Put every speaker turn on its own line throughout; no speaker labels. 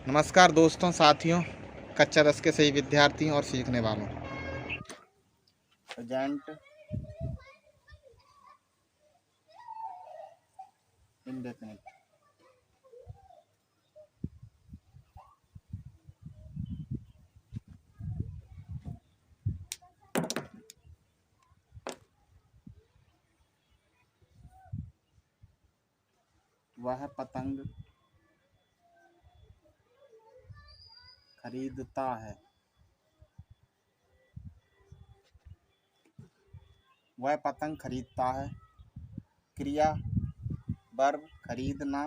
नमस्कार दोस्तों, साथियों, कक्षा 10 के सभी विद्यार्थियों और सीखने वालों। Present indefinite. वह पतंग खरीदता है। वह पतंग खरीदता है। क्रिया वर्ब खरीदना,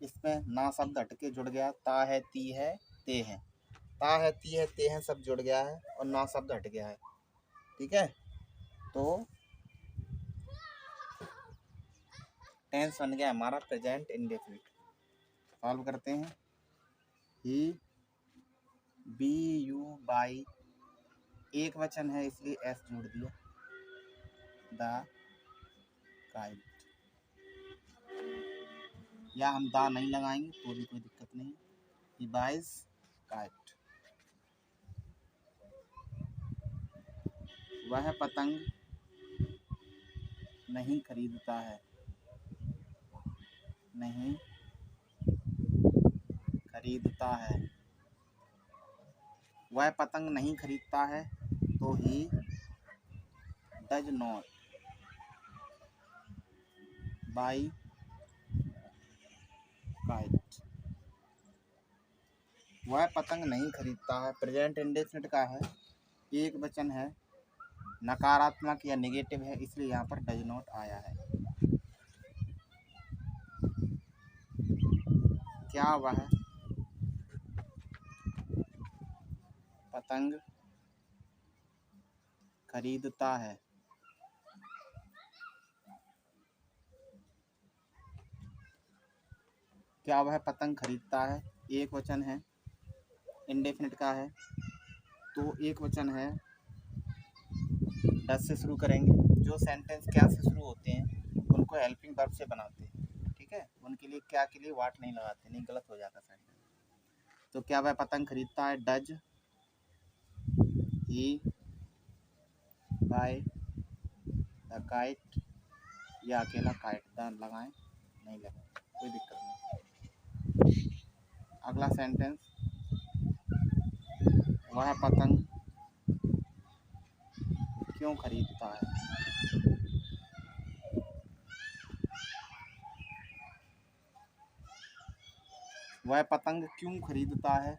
इसमें ना शब्द हटके जुड़ गया। ता है, ती है, ते है। ता है, ती है, ते है सब जुड़ गया है और ना शब्द हट गया है। ठीक है, तो टेंस बन गया हमारा प्रेजेंट इंडेफिनिट। सॉल्व करते हैं। ही, बी, यू, बाई, एक वचन है इसलिए एस जोड़ दिया। द काइट, या हम दा नहीं लगाएंगे तो भी कोई दिक्कत नहीं। He buys kite. वह पतंग नहीं खरीदता है। नहीं खरीदता है। वह पतंग नहीं खरीदता है तो he does not by kite. वह पतंग नहीं खरीदता है प्रेजेंट इंडेफिनिट का है, एक वचन है, नकारात्मक या नेगेटिव है, इसलिए यहाँ पर डज नॉट आया है। क्या वह पतंग खरीदता है? क्या वह पतंग खरीदता है, एक वचन है, इंडेफिनिट का है, तो एक वचन है, 10 से शुरू करेंगे। जो सेंटेंस क्या से शुरू होते हैं उनको हेल्पिंग वर्ब से बनाते हैं। ठीक है, उनके लिए क्या के लिए वाट नहीं लगाते, नहीं गलत हो जाता सेंटेंस। तो क्या वह पतंग खरीदता है, does he bye the kite, या अकेला काइट द लगाएं, नहीं लगाएं, कोई दिक्कत नहीं। अगला सेंटेंस, वह पतंग क्यों खरीदता है? वह पतंग क्यों खरीदता है?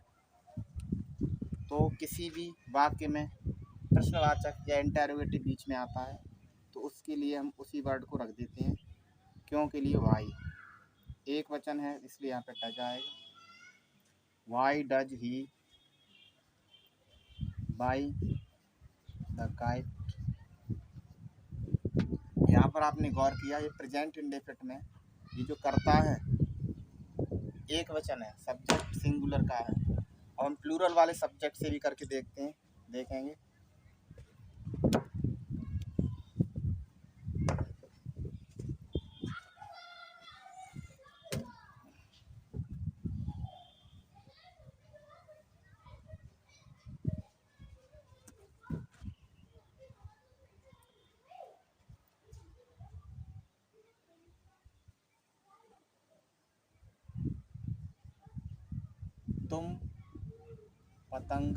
तो किसी भी वाक्य में प्रश्नवाचक या इंटरोगेटिव बीच में आता है तो उसके लिए हम उसी वर्ड को रख देते हैं। क्यों के लिए वाई, एक वचन है इसलिए यहाँ पे डज आएगा। Why does he by the kite. यहाँ पर आपने गौर किया, ये प्रेजेंट इंडेफिनिट में ये जो करता है एक वचन है, सब्जेक्ट सिंगुलर का है, और हम प्लूरल वाले सब्जेक्ट से भी करके देखते हैं, देखेंगे। तुम पतंग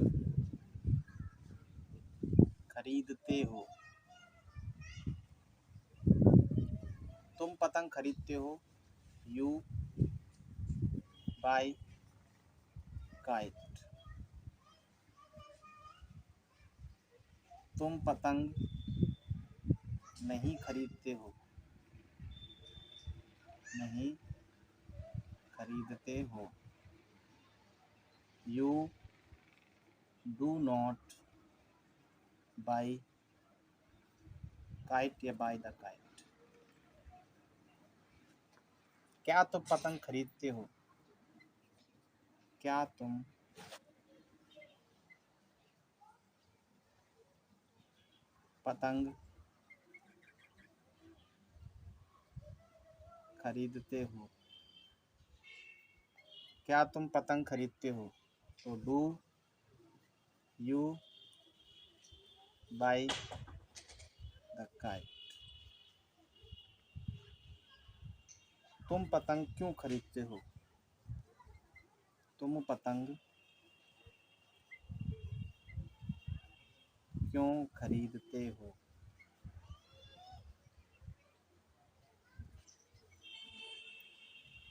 खरीदते हो। तुम पतंग खरीदते हो, यू बाय काइट। तुम पतंग नहीं खरीदते हो, नहीं खरीदते हो, you do not buy kite या बाय द काइट। क्या तुम पतंग खरीदते हो? क्या तुम पतंग खरीदते हो? क्या तुम पतंग खरीदते हो? तो do you by the kite. तुम पतंग क्यों खरीदते हो? तुम पतंग क्यों खरीदते हो?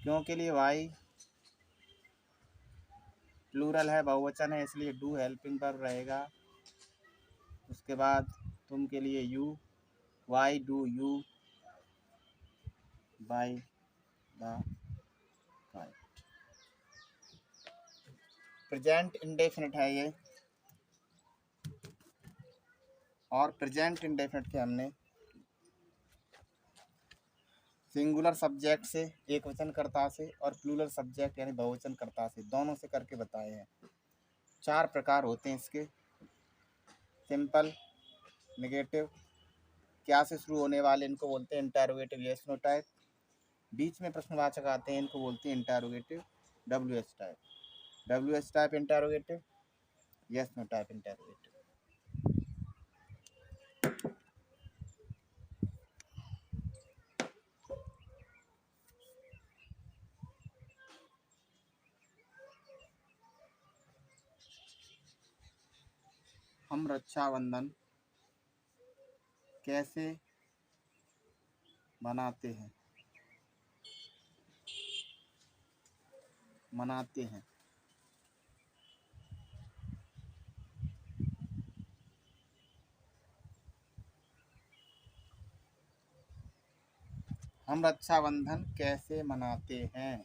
क्यों के लिए वाई प्लूरल है, बहुवचन है, इसलिए डू हेल्पिंग वर्ब रहेगा। उसके बाद तुम के लिए you, why do you by the kite. Present indefinite है ये, और प्रेजेंट इंडेफिनिट के हमने सिंगुलर सब्जेक्ट से, एक वचन कर्ता से, और प्लूरल सब्जेक्ट यानी बहुवचन कर्ता से, दोनों से करके बताए हैं। 4 प्रकार होते हैं इसके। सिंपल, नेगेटिव, क्या से शुरू होने वाले इनको बोलते हैं इंटरोगेटिव यस नो टाइप। बीच में प्रश्नवाचक आते हैं इनको बोलते हैं interrogative W S type. W S type interrogative, yes no type interrogative. हम रक्षाबंधन कैसे मनाते हैं? मनाते हैं। हम रक्षाबंधन कैसे मनाते हैं?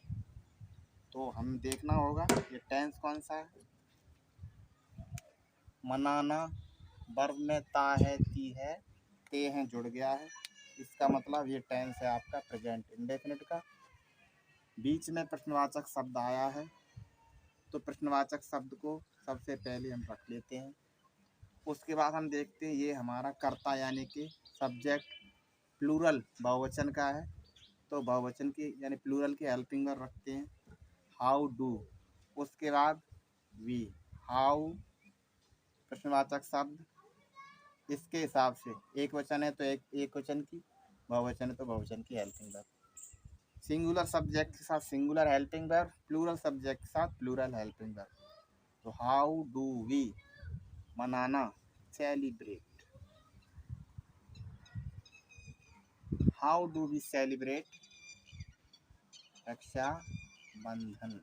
तो हम देखना होगा ये टेंस कौन सा है। मनाना वर्ब में ता है, ती है, ते हैं जुड़ गया है, इसका मतलब ये टेंस है आपका प्रेजेंट इंडेफिनिट का। बीच में प्रश्नवाचक शब्द आया है, तो प्रश्नवाचक शब्द को सबसे पहले हम रख लेते हैं। उसके बाद हम देखते हैं ये हमारा कर्ता यानी कि सब्जेक्ट प्लूरल बहुवचन का है, तो बहुवचन की यानी प्लूरल की हेल्पिंग वर्ब रखते हैं, हाउ डू। उसके बाद वी, हाउ प्रश्नवाचक शब्द, इसके हिसाब से एक वचन है तो एक वचन की, बहुवचन है तो बहुवचन की हेल्पिंग वर्ब। सिंगुलर सब्जेक्ट के साथ singular helping verb, plural subject के साथ प्लूरल हेल्पिंग वर्ब। तो हाउ डू वी, मनाना, celebrate. How do we celebrate Raksha Bandhan.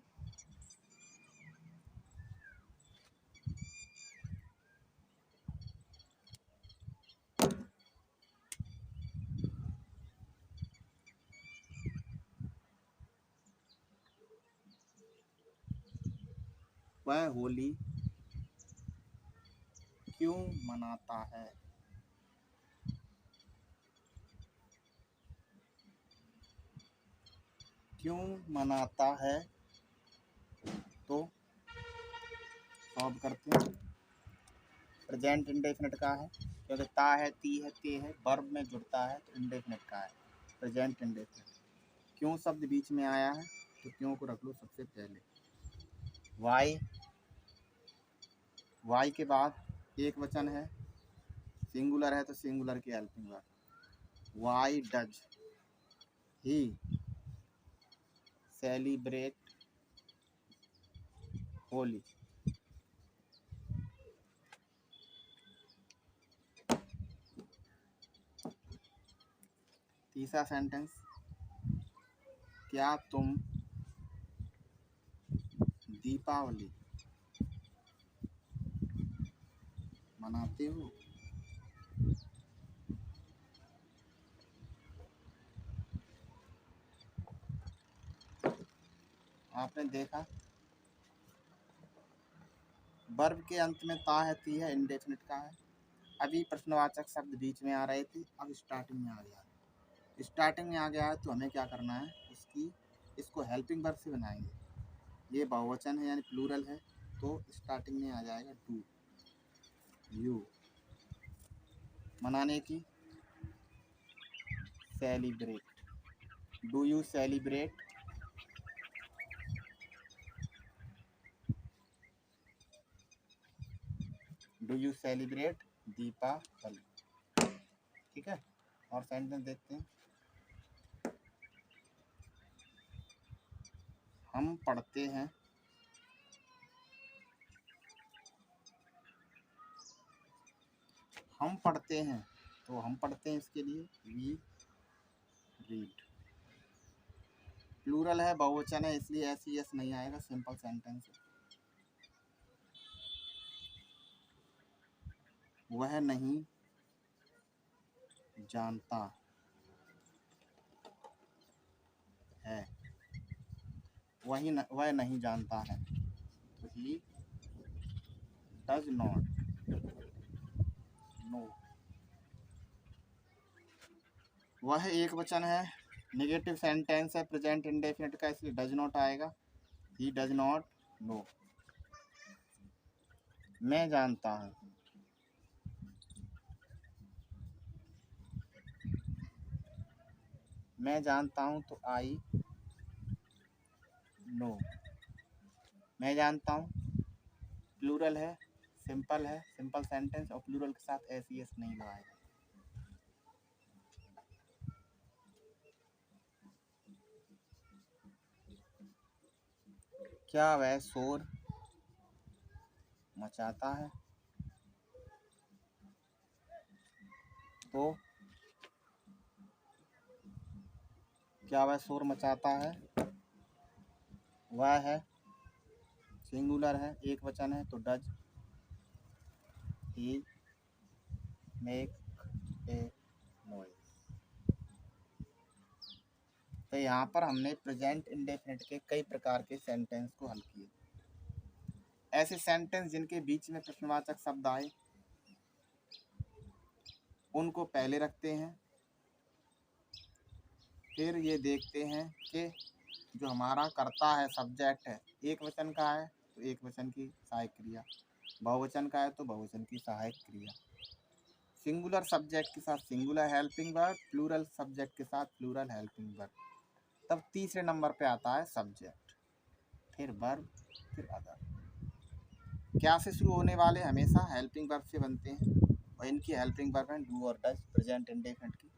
वह होली क्यों मनाता है? क्यों मनाता है, तो सॉल्व करते हैं। प्रेजेंट इंडेफिनिट का है, क्योंकि ता है, ती है, ते है, वर्ब में जुड़ता है तो इंडेफिनिट का है, प्रेजेंट इंडेफिनिट। क्यों शब्द बीच में आया है तो क्यों को रख लो सबसे पहले। वाई, वाई के बाद एक वचन है, सिंगुलर है तो सिंगुलर की helping verb. Why does he celebrate Holi. तीसरा सेंटेंस, क्या तुम दीपावली मनाते हो? आपने देखा वर्ब के अंत में ता है, ती है, इंडेफिनिट का है। अभी प्रश्नवाचक शब्द बीच में आ रहे थे, अब स्टार्टिंग में आ गया। स्टार्टिंग में आ गया है तो हमें क्या करना है, इसको हेल्पिंग वर्ब से बनाएंगे। ये बहुवचन है यानी प्लूरल है, तो स्टार्टिंग में आ जाएगा डू यू, मनाने की, celebrate. Do you celebrate do you celebrate Deepavali. ठीक है, और सेंटेंस देखते हैं। हम पढ़ते हैं, हम पढ़ते हैं, तो हम पढ़ते हैं इसके लिए वी रीड। प्लूरल है, बहुवचन है, इसलिए ऐसी यस नहीं आएगा, सिंपल सेंटेंस है। वह नहीं जानता है, वह नहीं जानता है, तो ही डज नॉट नो। वह एक वचन है, नेगेटिव सेंटेंस है, प्रेजेंट इंडेफिनिट का, इसलिए डज नॉट आएगा, ही डज नॉट नो। मैं जानता हूँ, मैं जानता हूँ, तो आई नो। मैं जानता हूँ प्लूरल है, सिंपल है, सिंपल सेंटेंस, और प्लूरल के साथ ऐसी एस नहीं लगाएगा। क्या वह शोर मचाता है, तो क्या वह शोर मचाता है, वह है, सिंगुलर है, एक वचन है, तो does he make a noise. तो यहाँ पर हमने प्रेजेंट इंडेफिनिट के कई प्रकार के सेंटेंस को हल किए। ऐसे सेंटेंस जिनके बीच में प्रश्नवाचक शब्द आए उनको पहले रखते हैं, फिर ये देखते हैं कि जो हमारा कर्ता है, सब्जेक्ट है, एक वचन का है तो एक वचन की सहायक क्रिया, बहुवचन का है तो बहुवचन की सहायक क्रिया, सिंगुलर सब्जेक्ट के साथ singular helping verb, plural subject के साथ प्लूरल हेल्पिंग वर्ब। तब तीसरे नंबर पे आता है सब्जेक्ट, फिर वर्ब, फिर अदर। क्या से शुरू होने वाले हमेशा हेल्पिंग वर्ब से बनते हैं, और इनकी हेल्पिंग वर्ब है डू और डज, प्रेजेंट इंडेफिनिट की।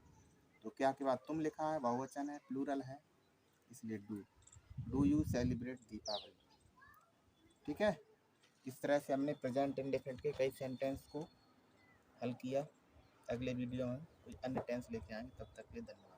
तो क्या के बाद तुम लिखा है, बहुवचन है, प्लूरल है, इसलिए डू यू सेलिब्रेट दीपावली। ठीक है, इस तरह से हमने प्रेजेंट इंडेफिनिट के कई सेंटेंस को हल किया। अगले वीडियो में कोई अन्य टेंस लेके आएंगे, तब तक के लिए धन्यवाद।